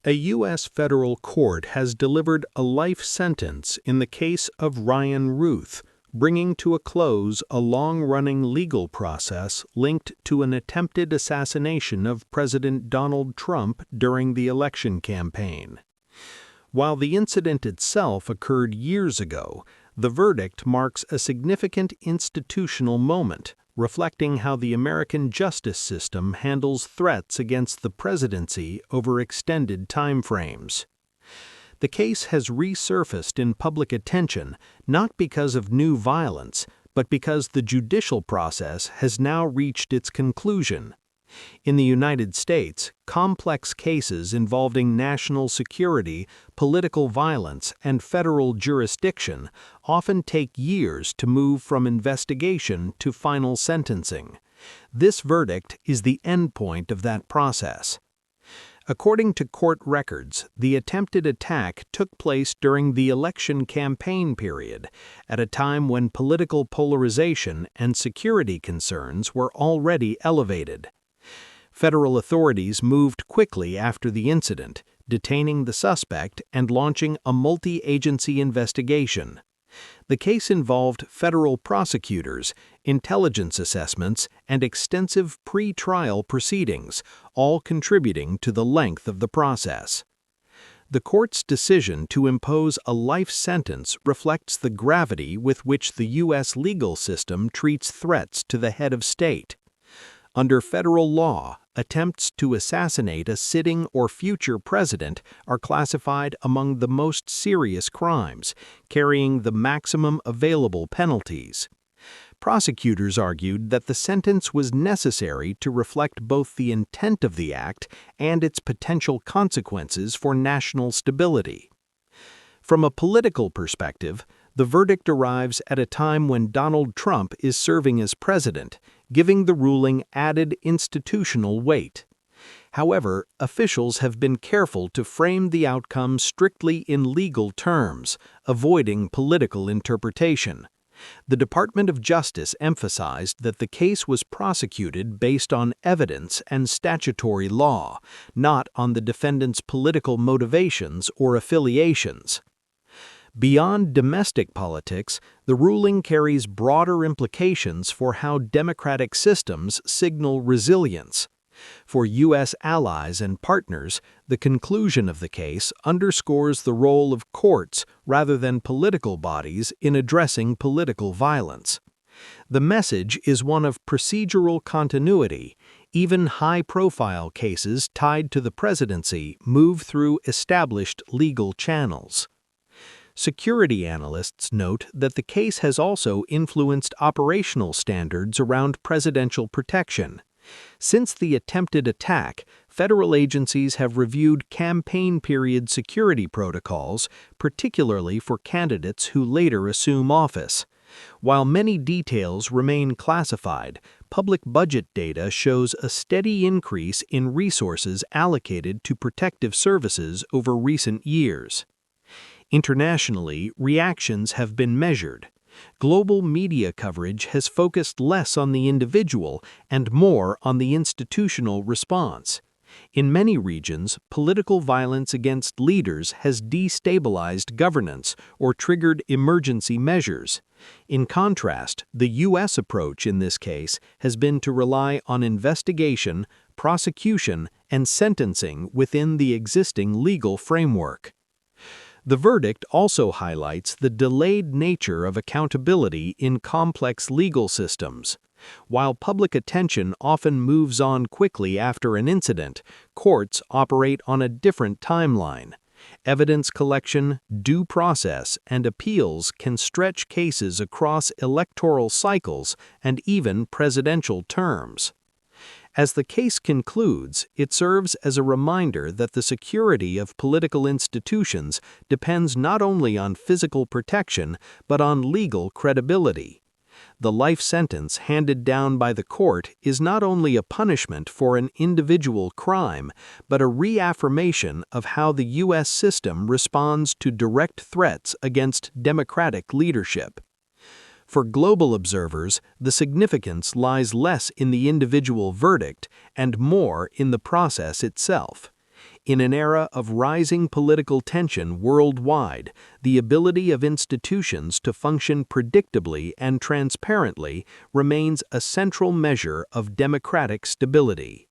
A U.S. federal court has delivered a life sentence in the case of Ryan Routh, bringing to a close a long-running legal process linked to an attempted assassination of President Donald Trump during the election campaign. While the incident itself occurred years ago, the verdict marks a significant institutional moment, reflecting how the American justice system handles threats against the presidency over extended timeframes. The case has resurfaced in public attention not because of new violence, but because the judicial process has now reached its conclusion. In the United States, complex cases involving national security, political violence, and federal jurisdiction often take years to move from investigation to final sentencing. This verdict is the endpoint of that process. According to court records, the attempted attack took place during the election campaign period, at a time when political polarization and security concerns were already elevated. Federal authorities moved quickly after the incident, detaining the suspect and launching a multi-agency investigation. The case involved federal prosecutors, intelligence assessments, and extensive pre-trial proceedings, all contributing to the length of the process. The court's decision to impose a life sentence reflects the gravity with which the U.S. legal system treats threats to the head of state. Under federal law, attempts to assassinate a sitting or future president are classified among the most serious crimes, carrying the maximum available penalties. Prosecutors argued that the sentence was necessary to reflect both the intent of the act and its potential consequences for national stability. From a political perspective, the verdict arrives at a time when Donald Trump is serving as president, giving the ruling added institutional weight. However, officials have been careful to frame the outcome strictly in legal terms, avoiding political interpretation. The Department of Justice emphasized that the case was prosecuted based on evidence and statutory law, not on the defendant's political motivations or affiliations. Beyond domestic politics, the ruling carries broader implications for how democratic systems signal resilience. For U.S. allies and partners, the conclusion of the case underscores the role of courts rather than political bodies in addressing political violence. The message is one of procedural continuity. Even high-profile cases tied to the presidency move through established legal channels. Security analysts note that the case has also influenced operational standards around presidential protection. Since the attempted attack, federal agencies have reviewed campaign period security protocols, particularly for candidates who later assume office. While many details remain classified, public budget data shows a steady increase in resources allocated to protective services over recent years. Internationally, reactions have been measured. Global media coverage has focused less on the individual and more on the institutional response. In many regions, political violence against leaders has destabilized governance or triggered emergency measures. In contrast, the U.S. approach in this case has been to rely on investigation, prosecution, and sentencing within the existing legal framework. The verdict also highlights the delayed nature of accountability in complex legal systems. While public attention often moves on quickly after an incident, courts operate on a different timeline. Evidence collection, due process, and appeals can stretch cases across electoral cycles and even presidential terms. As the case concludes, it serves as a reminder that the security of political institutions depends not only on physical protection but on legal credibility. The life sentence handed down by the court is not only a punishment for an individual crime, but a reaffirmation of how the U.S. system responds to direct threats against democratic leadership. For global observers, the significance lies less in the individual verdict and more in the process itself. In an era of rising political tension worldwide, the ability of institutions to function predictably and transparently remains a central measure of democratic stability.